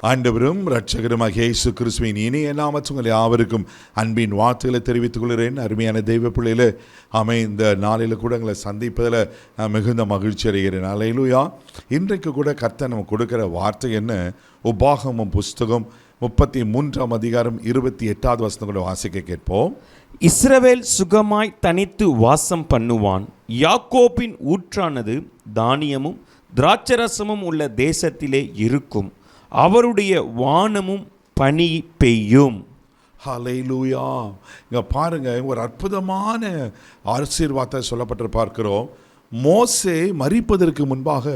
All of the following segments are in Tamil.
ஆண்டவரும் இரட்சகருமாகிய இயேசு கிறிஸ்துவின் இனிய நாமத்தில் உங்கள் யாவருக்கும் அன்பின் வார்த்தைகளை தெரிவித்துக் கொள்கிறேன். அருமையான தெய்வ பிள்ளைகளே, இந்த நாளில் கூட எங்களை சந்திப்பதில் நான் மிகுந்த மகிழ்ச்சி அடைகிறேன். அல்லேலூயா. இன்றைக்கு கூட கர்த்தர் நமக்கு கொடுக்கிற வார்த்தை என்ன? உபாகமம் புஸ்தகம் 33 அதிகாரம் 28 வசனம் கூட வாசிக்க கேட்போம். இஸ்ரவேல் சுகமாய் தனித்து வாசம் பண்ணுவான். யாக்கோபின் ஊற்றானது தானியமும் திராட்சரசமும் உள்ள தேசத்திலே இருக்கும். அவருடைய வானமும் பனி பெய்யும். ஹல்லேலூயா. இங்க பாருங்க, ஒரு அற்புதமான ஆசீர்வாதத்தை சொல்லப்பட்டு பார்க்கிறோம். மோசே மரிப்பதற்கு முன்பாக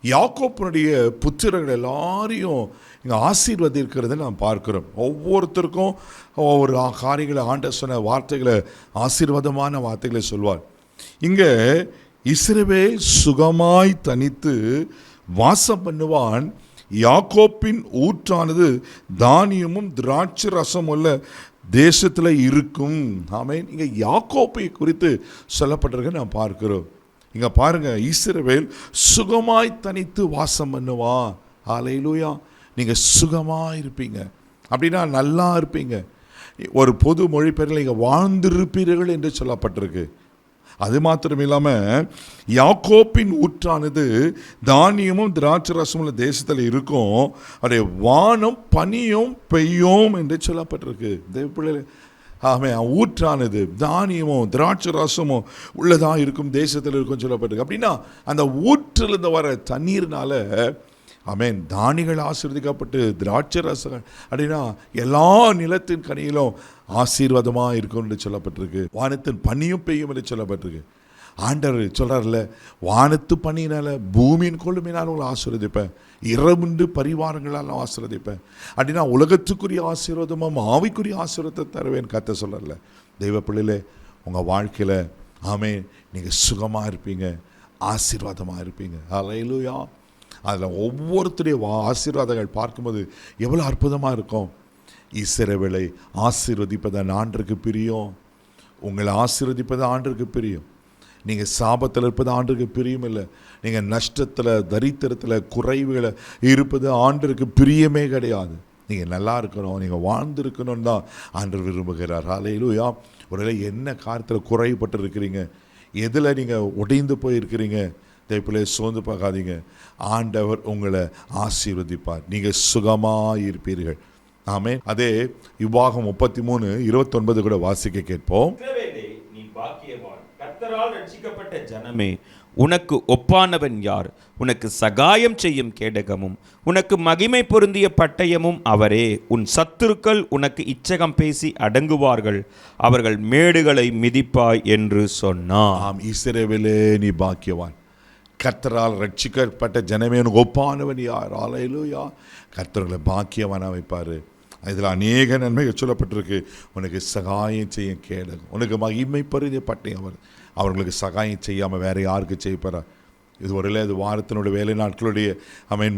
யாக்கோப்பினுடைய புத்திரர்கள் எல்லாரையும் இங்கே ஆசீர்வதிக்கிறத நாம் பார்க்கிறோம். ஒவ்வொருத்தருக்கும் ஒவ்வொரு காரியங்களை ஆண்டவர் சொன்ன வார்த்தைகளை, ஆசீர்வாதமான வார்த்தைகளை சொல்வார். இங்கே இஸ்ரவேல் சுகமாய் தனித்து வாசம் பண்ணுவான். யாக்கோப்பின் ஊற்றானது தானியமும் திராட்சை ரசம் உள்ள தேசத்தில் இருக்கும். ஆமென். இங்கே யாக்கோப்பை குறித்து சொல்லப்பட்டிருக்க நாம் பார்க்கிறோம். இங்கே பாருங்க, இஸ்ரவேல் சுகமாய் தனித்து வாசம் பண்ணுவான். ஹல்லேலூயா. நீங்கள் சுகமாக இருப்பீங்க அப்படின்னா நல்லா இருப்பீங்க. ஒரு பொது மொழிபெயர்ப்பில் இங்கே வாழ்ந்திருப்பீர்கள் என்று சொல்லப்பட்டிருக்கு. அது மாத்திரம் இல்லாமல் யாக்கோப்பின் ஊற்றானது தானியமும் திராட்சை ரசமும் உள்ள தேசத்தில் இருக்கும். அதே வானம் பனியும் பெய்யும் என்று சொல்லப்பட்டிருக்கு. தேவ பிள்ளைகளே, ஊற்றானது தானியமும் திராட்சை ரசமும் உள்ளதாக இருக்கும் தேசத்தில் இருக்கும் சொல்லப்பட்டிருக்கு. அப்படின்னா அந்த ஊற்றிலிருந்து வர தண்ணீர்னால தானிகள் ஆசீர்வதிக்கப்பட்டு திராட்சை ரசங்கள் அப்படின்னா எல்லா நிலத்தின் கனியிலும் ஆசீர்வாதமாக இருக்கும் என்று சொல்லப்பட்டிருக்கு. வானத்தின் பனியும் பெய்யும் என்று சொல்லப்பட்டிருக்கு. ஆண்டவர் சொல்கிறார்ல, வானத்து பனியினால் பூமியின் கொள்ளுமையினால் உங்களை ஆசீர்வதிப்பேன், இரவுண்டு பரிவாரங்களால் நான் ஆசீர்வதிப்பேன். அப்படின்னா உலகத்துக்குரிய ஆசீர்வாதமும் ஆவிக்குரிய ஆசீர்வாதத்தை தருவேன் கர்த்தர் சொல்கிறார்ல. தெய்வ பிள்ளைகளே, உங்கள் வாழ்க்கையில் நீங்கள் சுகமாக இருப்பீங்க, ஆசீர்வாதமாக இருப்பீங்க. ஹல்லேலூயா. அதில் ஒவ்வொருத்தருடைய ஆசீர்வாதங்கள் பார்க்கும்போது எவ்வளோ அற்புதமாக இருக்கும். இஸ்ரவேலை ஆசீர்வதிப்பது ஆண்டருக்கு பிரியம். உங்களை ஆசீர்வதிப்பது ஆண்டருக்கு பிரியம். நீங்கள் சாபத்தில் இருப்பது ஆண்டருக்கு பிரியம் இல்லை. நீங்கள் நஷ்டத்தில், தரித்திரத்தில், குறைவுகளை இருப்பது ஆண்டருக்கு பிரியமே கிடையாது. நீங்கள் நல்லா இருக்கணும், நீங்கள் வாழ்ந்துருக்கணும்னு தான் ஆண்டவர் விரும்புகிறார். ஹல்லேலூயா. ஒருவேளை என்ன காரியத்தில் குறைபட்டு இருக்கிறீங்க, எதில் நீங்கள் உடைந்து போயிருக்கிறீங்க, தேவப்பிள்ளை சோர்ந்து பார்க்காதீங்க. ஆண்டவர் உங்களை ஆசீர்வதிப்பார், நீங்கள் சுகமாக இருப்பீர்கள். ஆமென். அதே உபாகமம் 33:29 கூட வாசிக்க கேட்போம். நீ பாக்கியவான், கர்த்தரால் ரட்சிக்கப்பட்ட ஜனமே, உனக்கு ஒப்பானவன் யார்? உனக்கு சகாயம் செய்யும் கேடகமும் உனக்கு மகிமை பொருந்திய பட்டயமும் அவரே. உன் சத்துருக்கள் உனக்கு இச்சகம் பேசி அடங்குவார்கள், அவர்கள் மேடுகளை மிதிப்பாய் என்று சொன்னான். ஆம், இஸ்ரவேலே நீ பாக்கியவான், கர்த்தரால் ரட்சிக்கப்பட்ட ஜனமே உனக்கு ஒப்பானவன் யார்? ஹல்லேலூயா. கர்த்தர்களை பாக்கியவானாக வைப்பார். இதில் அநேக நன்மைகள் சொல்லப்பட்டிருக்கு. உனக்கு சகாயம் செய்ய கேடகம், உனக்கு மகிமை பொருந்திய பட்டயம். அவர்களுக்கு சகாயம் செய்யாமல் வேறு யாருக்கு செய்யப்பாரா? இது இது வாரத்தினுடைய வேலை நாட்களுடைய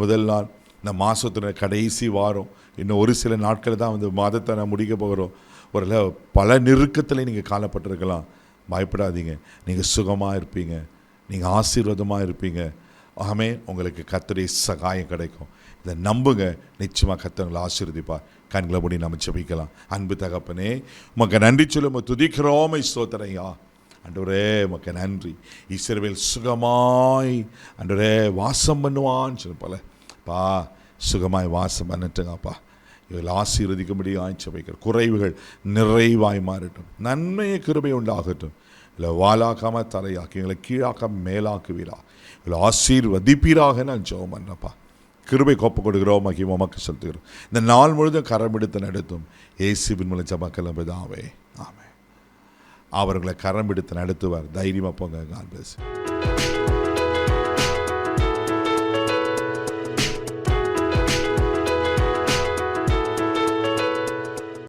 முதல் நாள், இந்த மாதத்தினுடைய கடைசி வாரம். இன்னும் ஒரு சில நாட்கள் தான் மாதத்தை நான் முடிக்க போகிறோம். பல நெருக்கத்தில் நீங்கள் காணப்பட்டிருக்கலாம். பயப்படாதீங்க, நீங்கள் சுகமாக இருப்பீங்க, நீங்கள் ஆசீர்வாதமாக இருப்பீங்க. உங்களுக்கு கர்த்தருடைய சகாயம் கிடைக்கும். இதை நம்புங்க, நிச்சயமாக கர்த்தர் ஆசீர்வதிப்பார். கண்களை மூடி நம்ம ஜெபிக்கலாம். அன்பு தகப்பனே, உமக்கு நன்றி சொல்ல துதிக்கிறோம், ஸ்தோத்திரையா. ஆண்டவரே, உமக்கு நன்றி. இஸ்ரவேல் சுகமாய் ஆண்டவரே வாசம் பண்ணுவான்னு சொல்லப்பல பா, சுகமாய் வாசம் பண்ணட்டுங்கப்பா. இவர்கள் ஆசீர்வதிக்கும்படியாய் ஜெபிக்கிறோம். குறைவுகள் நிறைவாய் மாறட்டும், நன்மையை கிருபை உண்டாகட்டும். இல்லை வாலாக்காம தலையாக்கி எங்களை கீழாக்காம மேலாக்குவீரா, இல்லை ஆசீர்வதிப்பீராக நான் ஜெபம் பண்ணப்பா. கிருபை கோப்ப கொடுக்கிறோம், மகிமை உமக்கு செலுத்துகிறோம். இந்த நாள் முழுதும் கரம் எடுத்து நடத்தும் இயேசுவின் மூலம் ஜெபக்கலாம் பிதாவே, ஆமென். அவர்களை கரம் எடுத்து நடத்துவார். தைரியமாக போங்க. God plus.